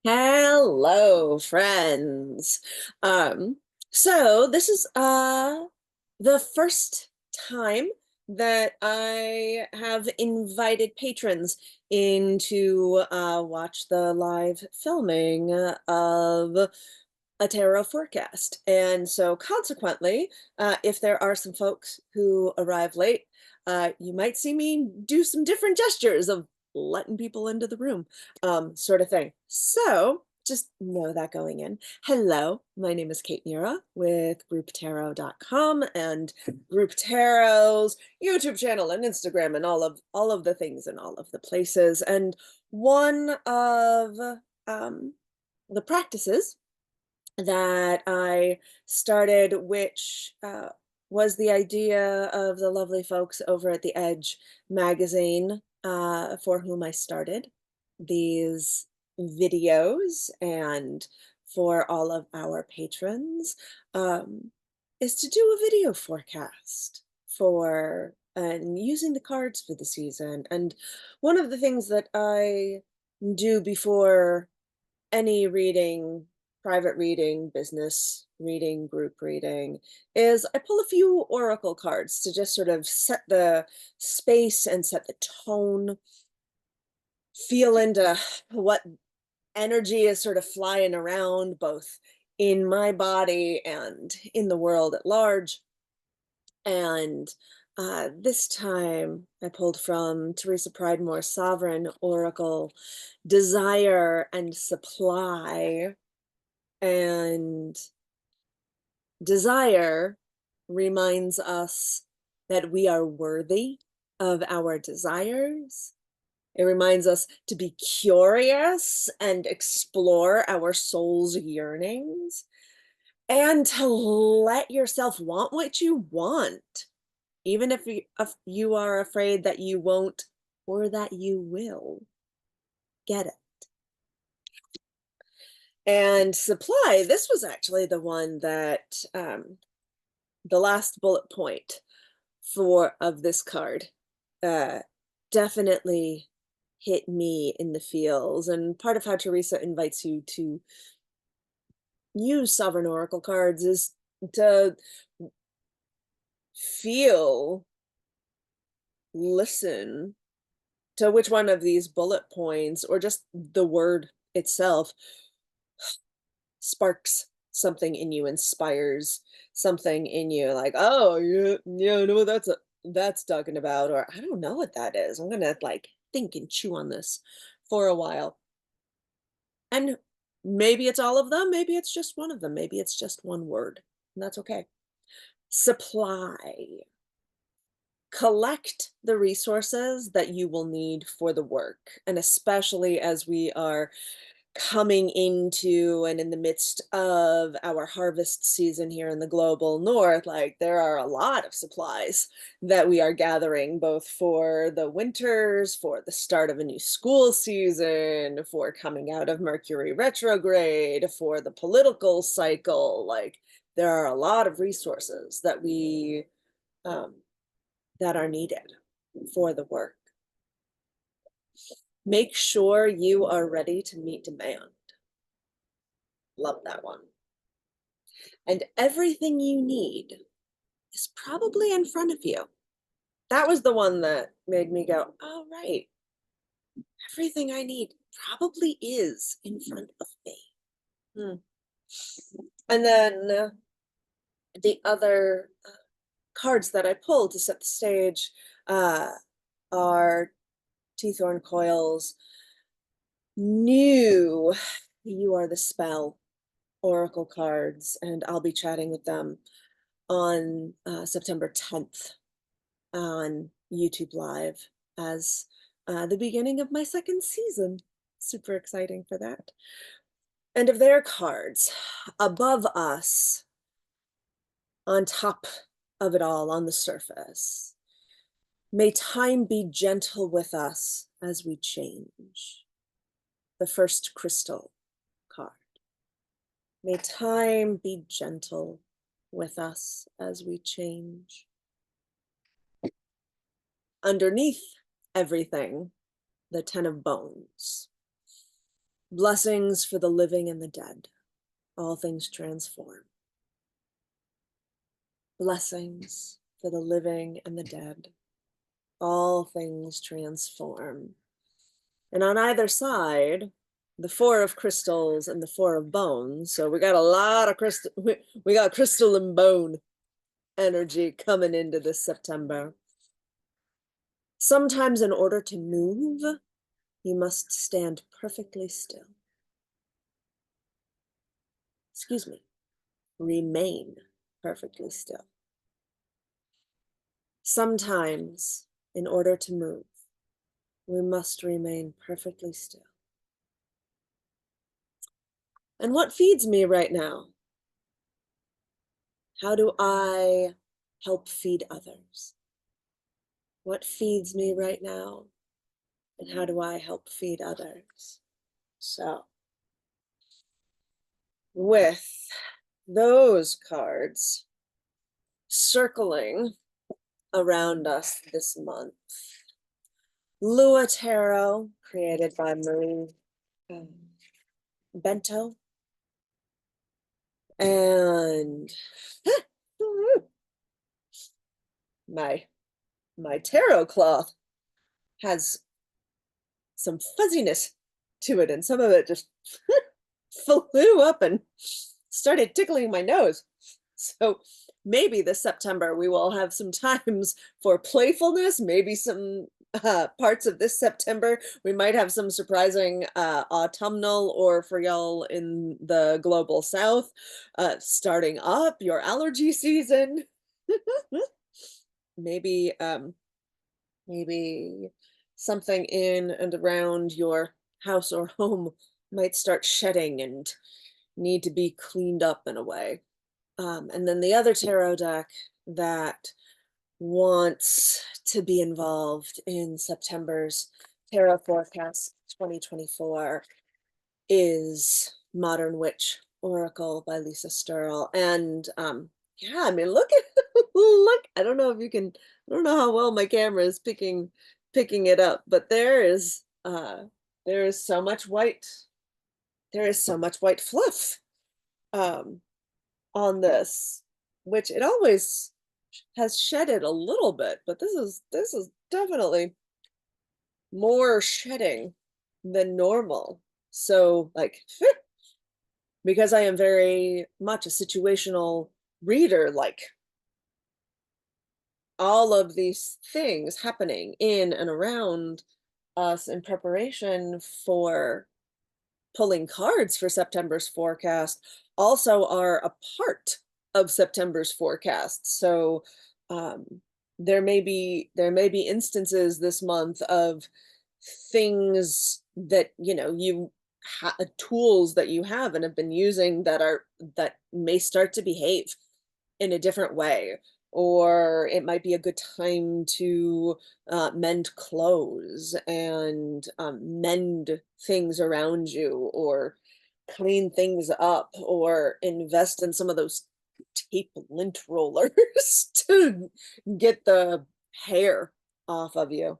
Hello, friends. Um, so this is the first time that I have invited patrons in to watch the live filming of a tarot forecast. And so consequently, if there are some folks who arrive late, you might see me do some different gestures of letting people into the room, sort of thing. So just know that going in. Hello, my name is Kate Mura with grouptarot.com and Group Tarot's YouTube channel and Instagram and all of the things and all of the places. And one of the practices that I started, which was the idea of the lovely folks over at the Edge magazine, for whom I started these videos, and for all of our patrons, is to do a video forecast for and using the cards for the season. And one of the things that I do before any reading, private reading, business reading, group reading, is I pull a few oracle cards to just sort of set the space and set the tone, feel into what energy is sort of flying around, both in my body and in the world at large. And this time I pulled from Teresa Pridemore's Sovereign Oracle, Desire and Supply. And desire reminds us that we are worthy of our desires. It reminds us to be curious and explore our soul's yearnings and to let yourself want what you want, even if you are afraid that you won't or that you will get it. And supply, this was actually the one that the last bullet point for of this card uh, definitely hit me in the feels. And part of how Teresa invites you to use Sovereign Oracle cards is to feel, listen to which one of these bullet points or just the word itself sparks something in you, inspires something in you, like, oh, yeah, I know what that's talking about, or I don't know what that is. I'm gonna like think and chew on this for a while. And maybe it's all of them, maybe it's just one of them, maybe it's just one word, and that's okay. Supply. Collect the resources that you will need for the work, and especially as we are coming into and in the midst of our harvest season here in the global north, like there are a lot of supplies that we are gathering, both for the winters, for the start of a new school season, for coming out of Mercury retrograde, for the political cycle. Like there are a lot of resources um, that are needed for the work. Make sure you are ready to meet demand. Love that one. And everything you need is probably in front of you. That was the one that made me go, oh, right. Everything I need probably is in front of me. Hmm. And then the other cards that I pulled to set the stage uh, are Teethorn Coils, New, You Are the Spell, Oracle cards, and I'll be chatting with them on September 10th on YouTube Live as the beginning of my second season. Super exciting for that. And of their cards, above us, on top of it all, on the surface, may time be gentle with us as we change. The first crystal card. May time be gentle with us as we change. Underneath everything, the Ten of Bones. Blessings for the living and the dead. All things transform. Blessings for the living and the dead. All things transform. And on either side, the four of crystals and the four of bones. So we got a lot of crystal, we got crystal and bone energy coming into this September. Sometimes in order to move, you must stand perfectly still. Excuse me, remain perfectly still. Sometimes in order to move, we must remain perfectly still. And what feeds me right now? How do I help feed others? What feeds me right now? And how do I help feed others? So, with those cards circling around us this month, Lua Tarot, created by Marie um, Bento, and my my tarot cloth has some fuzziness to it, and some of it just flew up and started tickling my nose. So maybe this September we will have some times for playfulness, maybe some parts of this September we might have some surprising autumnal, or for y'all in the global south, starting up your allergy season. maybe maybe something in and around your house or home might start shedding and need to be cleaned up in a way. And then the other tarot deck that wants to be involved in September's Tarot Forecast 2024 is Modern Witch Oracle by Lisa Sturl. And yeah, I mean, look at look. I don't know if you can. I don't know how well my camera is picking it up, but there is so much white. There is so much white fluff um, on this, which it always has shedded a little bit, but this is definitely more shedding than normal. So like because I am very much a situational reader, like all of these things happening in and around us in preparation for pulling cards for September's forecast also are a part of September's forecast. So um, there may be instances this month of things that tools that you have and have been using that may start to behave in a different way, or it might be a good time to mend clothes and mend things around you, or clean things up, or invest in some of those tape lint rollers to get the hair off of you.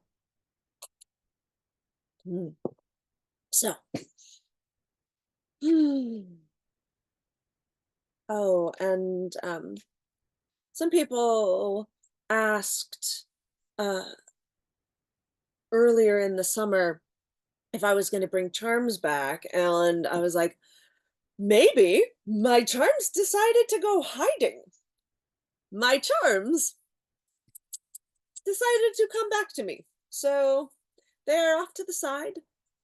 Mm. So, oh, and some people asked uh, earlier in the summer if I was going to bring charms back, and I was like, maybe my charms decided to go hiding. My charms decided to come back to me. So they're off to the side.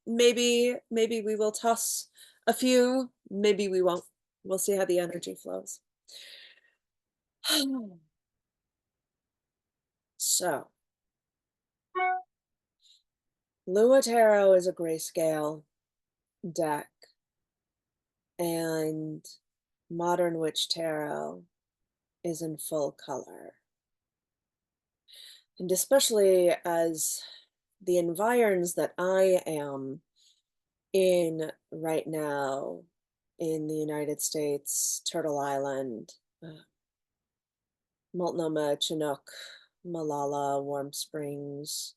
Maybe we will toss a few, maybe we won't. We'll see how the energy flows. So, Lua Tarot is a grayscale deck, and Modern Witch Tarot is in full color. And especially as the environs that I am in right now in the United States, Turtle Island, Multnomah, Chinook, Malala, Warm Springs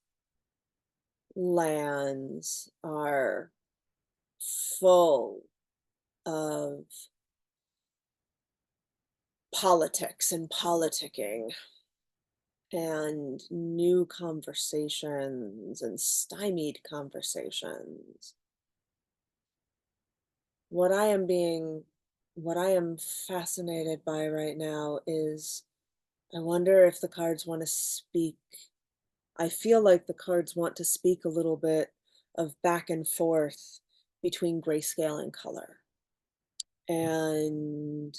lands are full of politics and politicking and new conversations and stymied conversations. What I am being, what I am fascinated by right now is I wonder if the cards want to speak. I feel like the cards want to speak a little bit of back and forth between grayscale and color. And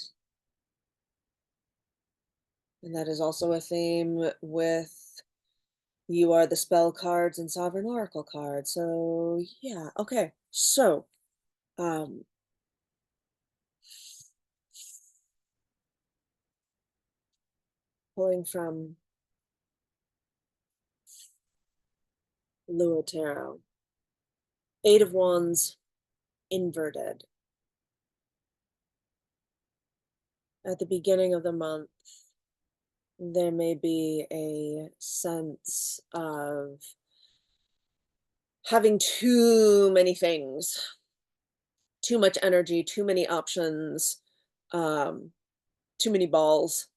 that is also a theme with you are the spell cards and sovereign oracle cards. So yeah, okay. So um pulling from Lua Tarot. Eight of Wands inverted. At the beginning of the month, there may be a sense of having too many things, too much energy, too many options, um, too many balls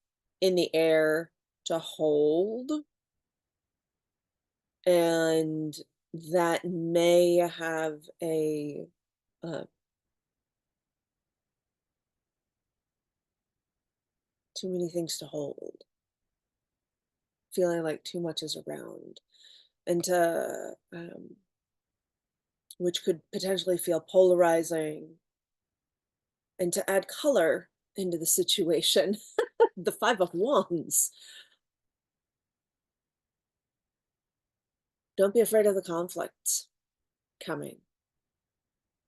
in the air to hold. And that may have a uh, too many things to hold, feeling like too much is around, and to which could potentially feel polarizing, and to add color into the situation, the Five of Wands. Don't be afraid of the conflicts coming.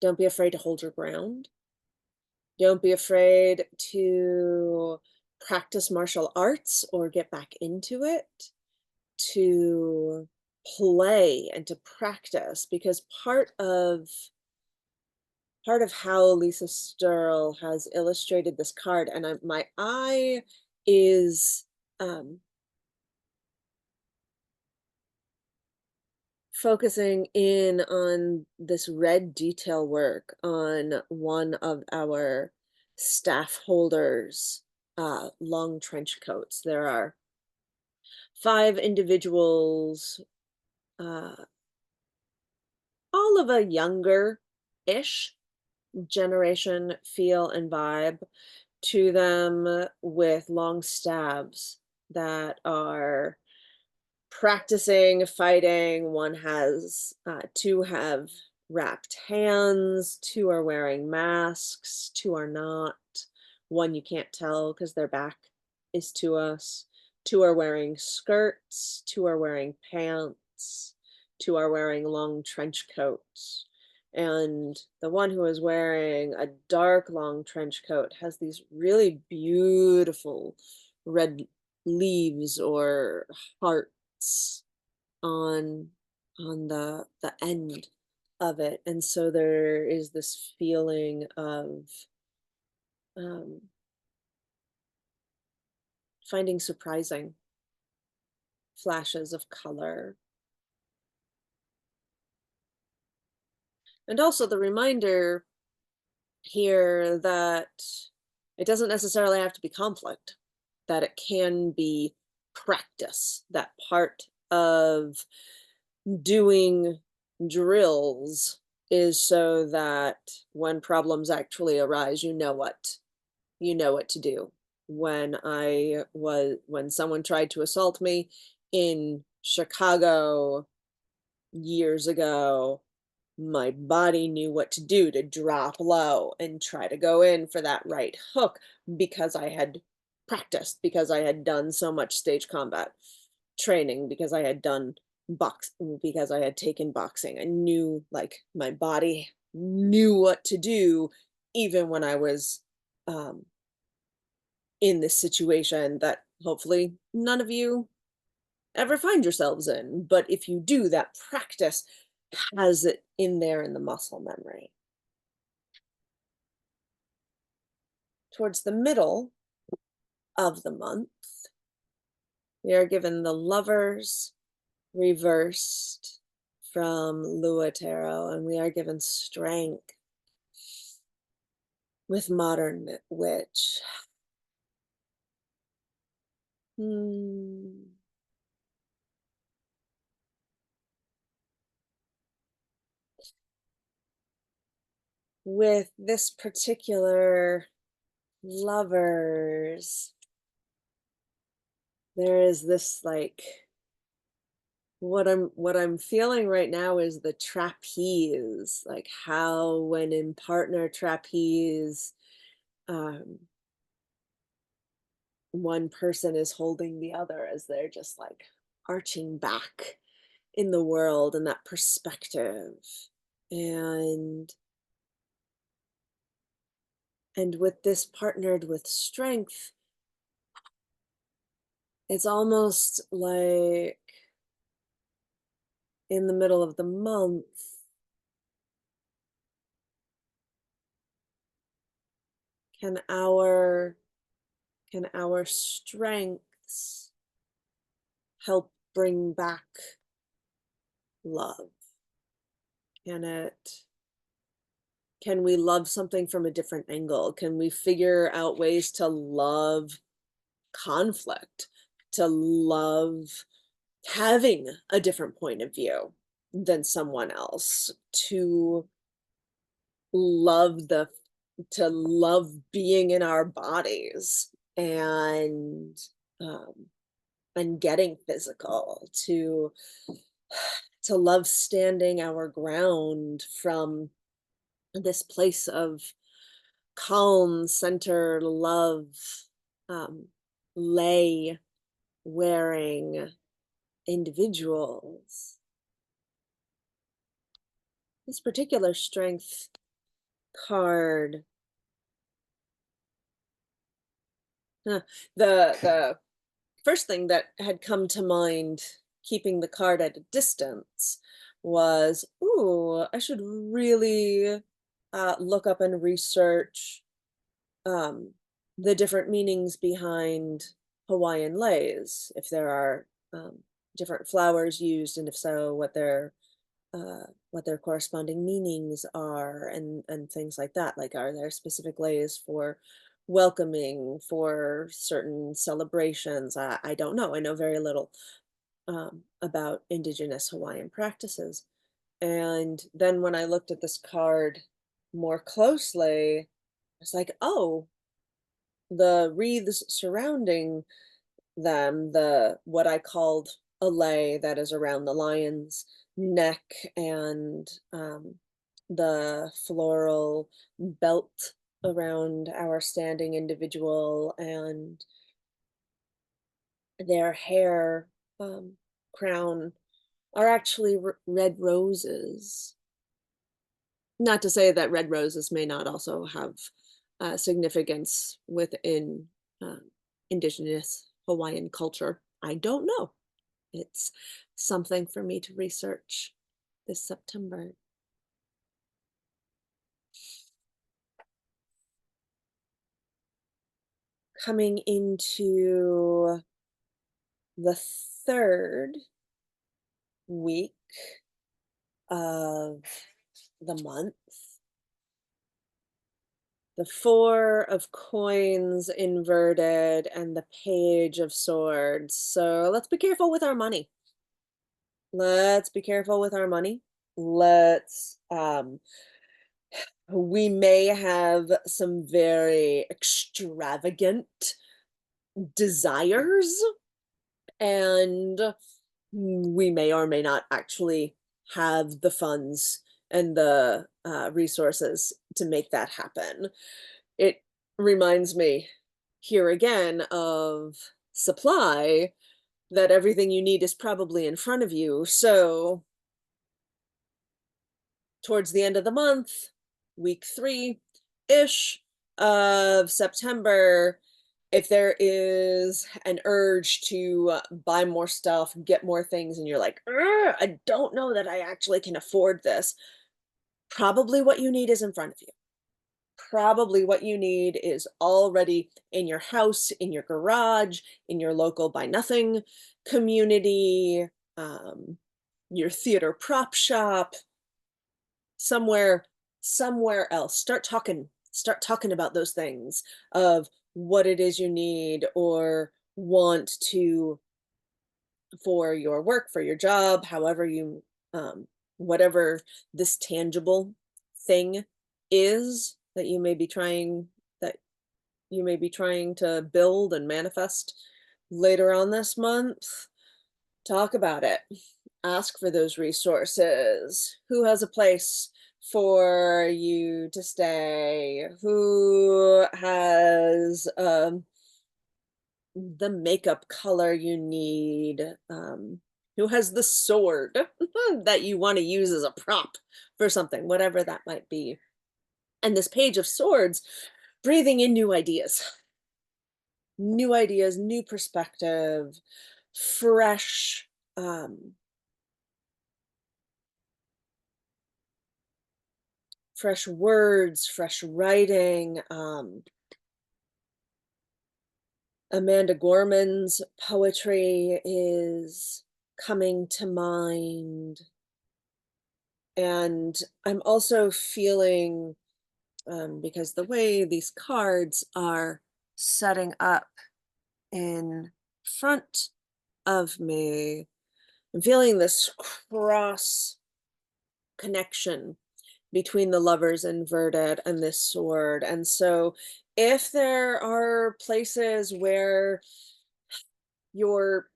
Don't be afraid to hold your ground. Don't be afraid to practice martial arts or get back into it, to play and to practice, because part of how Lisa Sterl has illustrated this card, and my eye is um, focusing in on this red detail work on one of our staff holders' long trench coats. There are five individuals, uh, all of a younger-ish generation feel and vibe to them, with long stabs that are practicing fighting. One has two have wrapped hands, two are wearing masks, two are not. One you can't tell because their back is to us. Two are wearing skirts, two are wearing pants, two are wearing long trench coats. And the one who is wearing a dark long trench coat has these really beautiful red leaves or hearts on the end of it. And so there is this feeling of um, finding surprising flashes of color, and also the reminder here that it doesn't necessarily have to be conflict, that it can be practice. That part of doing drills is so that when problems actually arise, you know what to do. When someone tried to assault me in Chicago years ago, my body knew what to do to drop low and try to go in for that right hook, because I had practiced, because I had done so much stage combat training, because I had done because I had taken boxing. I knew, like, my body knew what to do, even when I was um, in this situation that hopefully none of you ever find yourselves in. But if you do, that practice has it in there in the muscle memory. Towards the middle of the month, we are given the Lovers reversed from Lua Tarot, and we are given strength. with modern witch. Hmm. With this particular lovers, there is this like what I'm feeling right now is the trapeze, like how when in partner trapeze, um, one person is holding the other as they're just like arching back in the world and that perspective. And and with this partnered with strength, it's almost like in the middle of the month, can our can our strengths help bring back love? Can it can we love something from a different angle? Can we figure out ways to love conflict, to love having a different point of view than someone else, to love the to love being in our bodies and um getting physical, to love standing our ground from this place of calm, center, love, um, lay wearing individuals. This particular strength card, huh, the first thing that had come to mind, keeping the card at a distance, was, ooh, I should really look up and research um, the different meanings behind Hawaiian leis, if there are different flowers used, and if so, what their corresponding meanings are, and things like that. Like, are there specific leis for welcoming, for certain celebrations? I don't know. I know very little about Indigenous Hawaiian practices. And then when I looked at this card more closely, I was like, oh, the wreaths surrounding them, the what I called a lei that is around the lion's neck, and the floral belt around our standing individual, and their hair crown are actually red roses. Not to say that red roses may not also have significance within indigenous Hawaiian culture. I don't know. It's something for me to research this September. Coming into the third week of the month, the Four of Coins inverted and the Page of Swords. So let's be careful with our money. Let's be careful with our money. Let's we may have some very extravagant desires, and we may or may not actually have the funds and the resources to make that happen. It reminds me here again of supply, that everything you need is probably in front of you. So towards the end of the month, week 3-ish of September, if there is an urge to buy more stuff, get more things, and you're like, "Ugh, I don't know that I actually can afford this," probably what you need is in front of you. Probably what you need is already in your house, in your garage, in your local Buy Nothing community, um, your theater prop shop, somewhere somewhere else. Start talking about those things of what it is you need or want to for your work, for your job, however you, whatever this tangible thing is that you may be trying to build and manifest later on this month. Talk about it. Ask for those resources. Who has a place for you to stay? Who has the makeup color you need? Who has the sword that you want to use as a prop for something, whatever that might be. And this page of swords, breathing in new ideas, new perspective, fresh, um, fresh words, fresh writing. Amanda Gorman's poetry is coming to mind. And I'm also feeling, because the way these cards are setting up in front of me, I'm feeling this cross connection between the lovers inverted and this sword. And so if there are places where your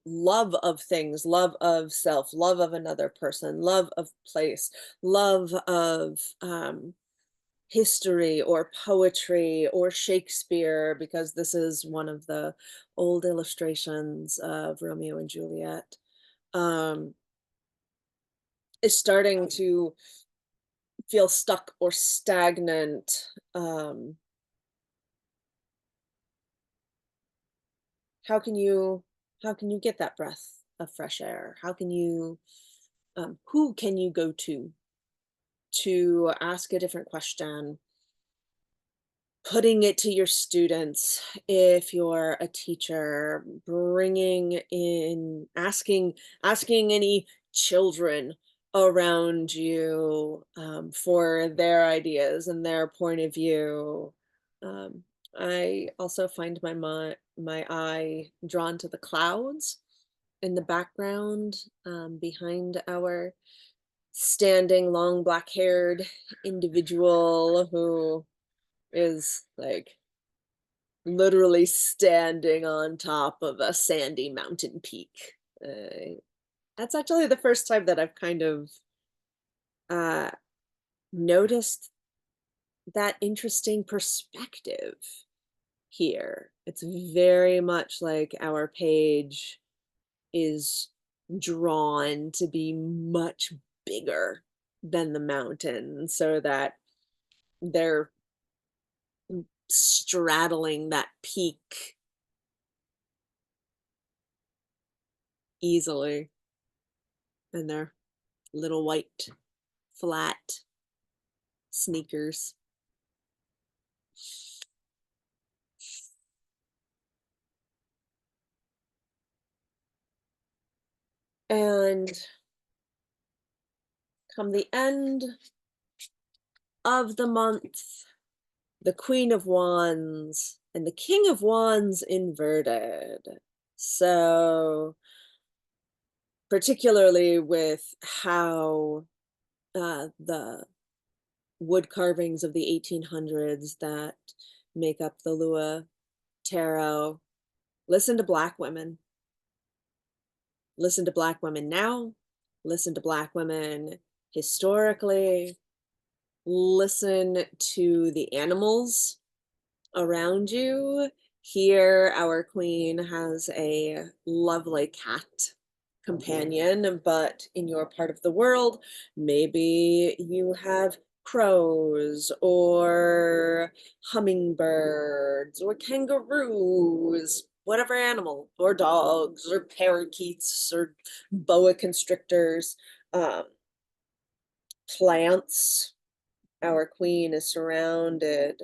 love of things, love of self, love of another person, love of place, love of history or poetry or Shakespeare, because this is one of the old illustrations of Romeo and Juliet, um, is starting to feel stuck or stagnant. How can you get that breath of fresh air? How can you who can you go to ask a different question, putting it to your students if you're a teacher, bringing in asking any children around you, for their ideas and their point of view. um, I also find my eye drawn to the clouds in the background, behind our standing long black haired individual who is like literally standing on top of a sandy mountain peak. That's actually the first time that I've kind of uh, noticed that interesting perspective here. It's very much like our page is drawn to be much bigger than the mountain so that they're straddling that peak easily in their little white flat sneakers. And come the end of the month, the Queen of Wands and the King of Wands inverted. So, particularly with how the wood carvings of the 1800s that make up the Lua tarot, listen to Black women. Listen to Black women now. Listen to Black women historically. Listen to the animals around you. Here, our queen has a lovely cat companion, but in your part of the world, maybe you have crows or hummingbirds or kangaroos, whatever animal, or dogs or parakeets or boa constrictors, um, plants. Our queen is surrounded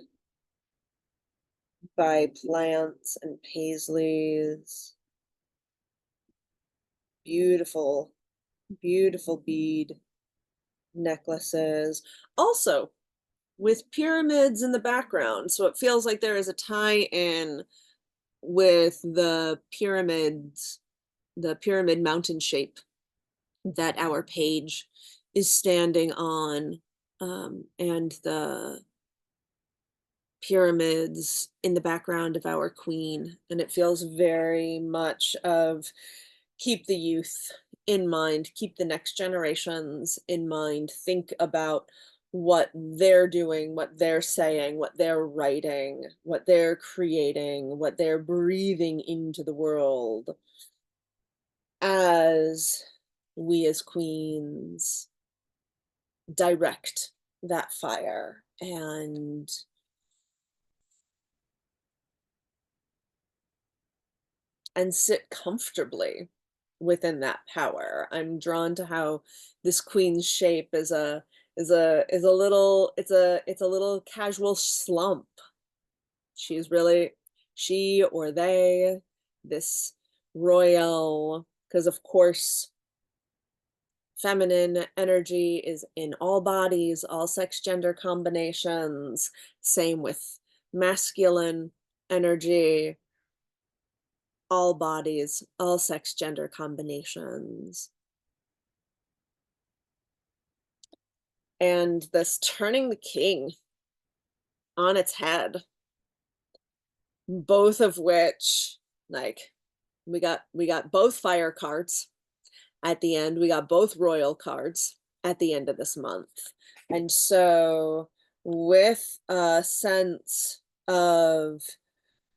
by plants and paisleys. Beautiful, beautiful bead. necklaces. Also, with pyramids in the background, so it feels like there is a tie-in with the pyramid mountain shape that our page is standing on, and the pyramids in the background of our queen. And it feels very much of keep the youth in mind, keep the next generations in mind, think about what they're doing, what they're saying, what they're writing, what they're creating, what they're breathing into the world as we as queens direct that fire and sit comfortably within that power. I'm drawn to how this queen's shape is a little it's a little casual slump. She's really she or they, this royal, because of course feminine energy is in all bodies, all sex gender combinations. Same with masculine energy, all bodies, all sex gender combinations. And this turning the king on its head, both of which, like, we got both fire cards at the end. We got both royal cards at the end of this month. And so with a sense of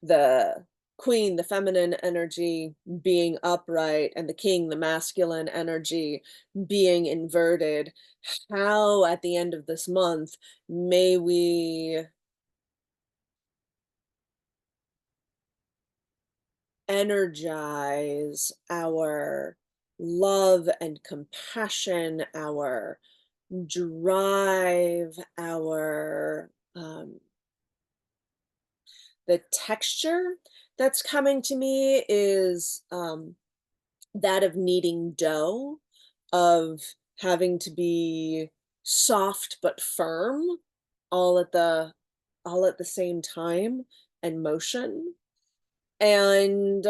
the queen, the feminine energy being upright, and the king, the masculine energy being inverted, how at the end of this month may we energize our love and compassion, our drive, our the texture that's coming to me is that of kneading dough, of having to be soft but firm all at the all at the same time and motion. And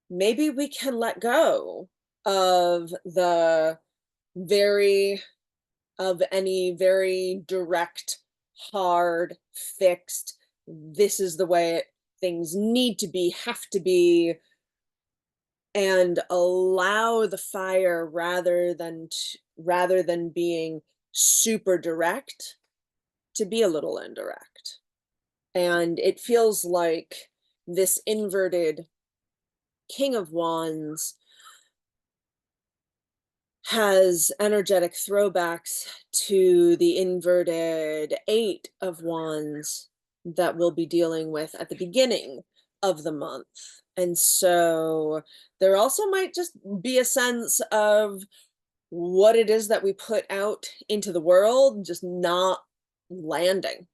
maybe we can let go of the very of any very direct, hard, fixed, this is the way things need to be, have to be, and allow the fire rather than being super direct to be a little indirect. And it feels like this inverted King of Wands has energetic throwbacks to the inverted Eight of Wands that we'll be dealing with at the beginning of the month. And so there also might just be a sense of what it is that we put out into the world just not landing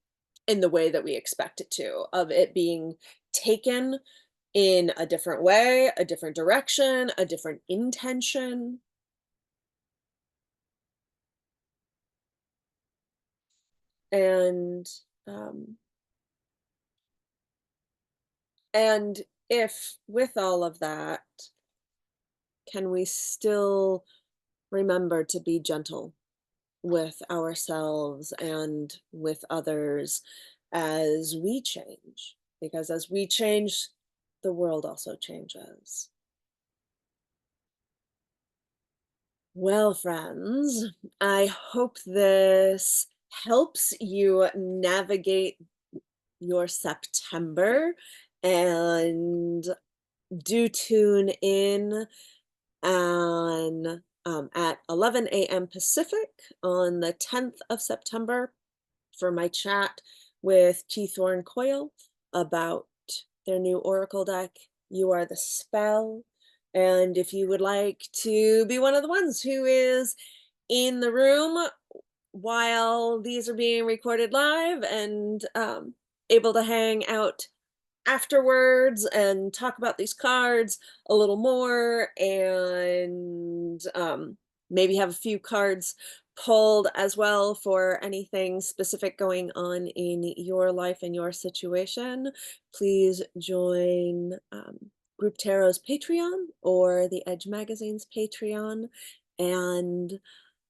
in the way that we expect it to, of it being taken in a different way, a different direction, a different intention. And um and if with all of that, can we still remember to be gentle with ourselves and with others as we change? Because as we change, the world also changes. Well, friends, I hope this helps you navigate your September, and do tune in on at 11 a.m. Pacific on the 10th of September for my chat with Thorn Coyle about their new Oracle deck, You Are the Spell. And if you would like to be one of the ones who is in the room while these are being recorded live and able to hang out afterwards and talk about these cards a little more and maybe have a few cards pulled as well for anything specific going on in your life and your situation, please join Group Tarot's Patreon or the Edge Magazine's Patreon. And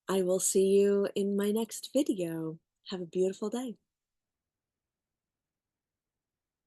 I will see you in my next video. Have a beautiful day.